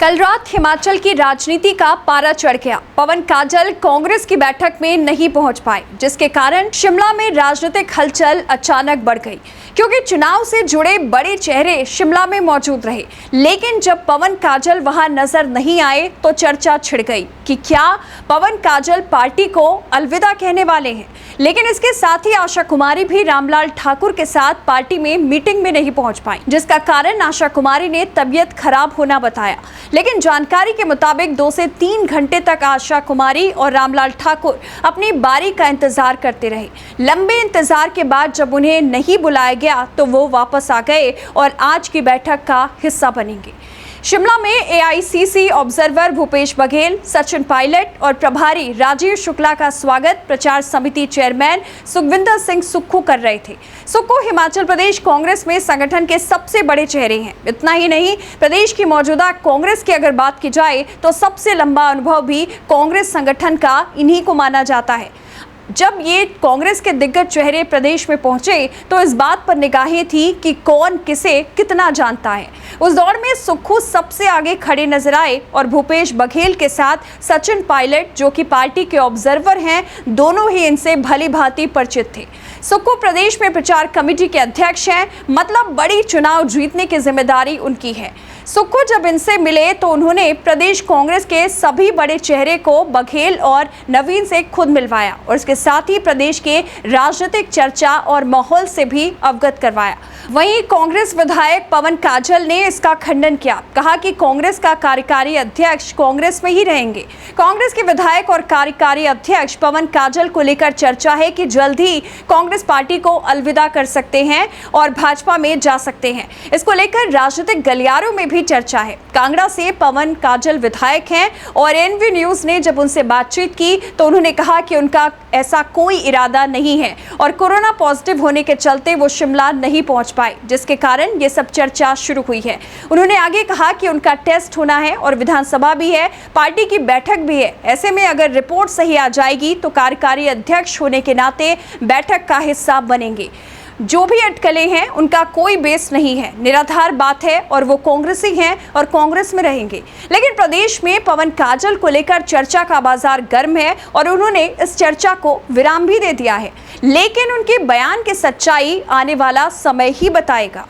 कल रात हिमाचल की राजनीति का पारा चढ़ गया। पवन काजल कांग्रेस की बैठक में नहीं पहुंच पाए, जिसके कारण शिमला में राजनीतिक हलचल अचानक बढ़ गई, क्योंकि चुनाव से जुड़े बड़े चेहरे शिमला में मौजूद रहे। लेकिन जब पवन काजल वहां नजर नहीं आए तो चर्चा छिड़ गई कि क्या पवन काजल पार्टी को अलविदा कहने वाले हैं। लेकिन इसके साथ ही आशा कुमारी भी रामलाल ठाकुर के साथ पार्टी में मीटिंग में नहीं पहुंच पाई, जिसका कारण आशा कुमारी ने तबीयत खराब होना बताया। लेकिन जानकारी के मुताबिक 2 से 3 घंटे तक आशा कुमारी और रामलाल ठाकुर अपनी बारी का इंतजार करते रहे। लंबे इंतजार के बाद जब उन्हें नहीं बुलाया गया तो वो वापस आ गए और आज की बैठक का हिस्सा बनेंगे। शिमला में एआईसीसी ऑब्जर्वर भूपेश बघेल, सचिन पायलट और प्रभारी राजीव शुक्ला का स्वागत प्रचार समिति चेयरमैन सुखविंदर सिंह सुक्खू कर रहे थे। सुक्खू हिमाचल प्रदेश कांग्रेस में संगठन के सबसे बड़े चेहरे हैं। इतना ही नहीं, प्रदेश की मौजूदा कांग्रेस की अगर बात की जाए तो सबसे लंबा अनुभव भी कांग्रेस संगठन का इन्हीं को माना जाता है। जब ये कांग्रेस के दिग्गज चेहरे प्रदेश में पहुंचे तो इस बात पर निगाहें थी कि कौन किसे कितना जानता है। उस दौर में सुक्खू सबसे आगे खड़े नजर आए और भूपेश बघेल के साथ सचिन पायलट, जो कि पार्टी के ऑब्जर्वर हैं, दोनों ही इनसे भली भांति परिचित थे। सुक्खू प्रदेश में प्रचार कमेटी के अध्यक्ष हैं, मतलब बड़ी चुनाव जीतने की जिम्मेदारी उनकी है। सुक्खू जब इनसे मिले तो उन्होंने प्रदेश कांग्रेस के सभी बड़े चेहरे को बघेल और नवीन से खुद मिलवाया और इसके साथ ही प्रदेश के राजनीतिक चर्चा और माहौल से भी अवगत करवाया। वहीं कांग्रेस विधायक पवन काजल ने इसका खंडन किया, कहा कि कांग्रेस का कार्यकारी अध्यक्ष कांग्रेस में ही रहेंगे। कांग्रेस के विधायक और कार्यकारी अध्यक्ष पवन काजल को लेकर चर्चा है कि जल्द ही कांग्रेस पार्टी को अलविदा कर सकते हैं और भाजपा में जा सकते हैं। इसको लेकर राजनीतिक गलियारों में भी चर्चा है। कांगड़ा से पवन काजल विधायक हैं और एनवी न्यूज ने जब उनसे बातचीत की तो उन्होंने कहा कि उनका ऐसा कोई इरादा नहीं है और कोरोना पॉजिटिव होने के चलते वो शिमला नहीं पहुंच पाए, जिसके कारण ये सब चर्चा शुरू हुई है। उन्होंने आगे कहा कि उनका टेस्ट होना है और विधानसभा भी है, पार्टी की बैठक भी है। ऐसे में अगर रिपोर्ट सही आ जाएगी तो कार्यकारी अध्यक्ष होने के नाते बैठक का हिस्सा बनेंगे। जो भी अटकलें हैं उनका कोई बेस नहीं है, निराधार बात है और वो कांग्रेसी हैं और कांग्रेस में रहेंगे। लेकिन प्रदेश में पवन काजल को लेकर चर्चा का बाजार गर्म है और उन्होंने इस चर्चा को विराम भी दे दिया है। लेकिन उनके बयान की सच्चाई आने वाला समय ही बताएगा।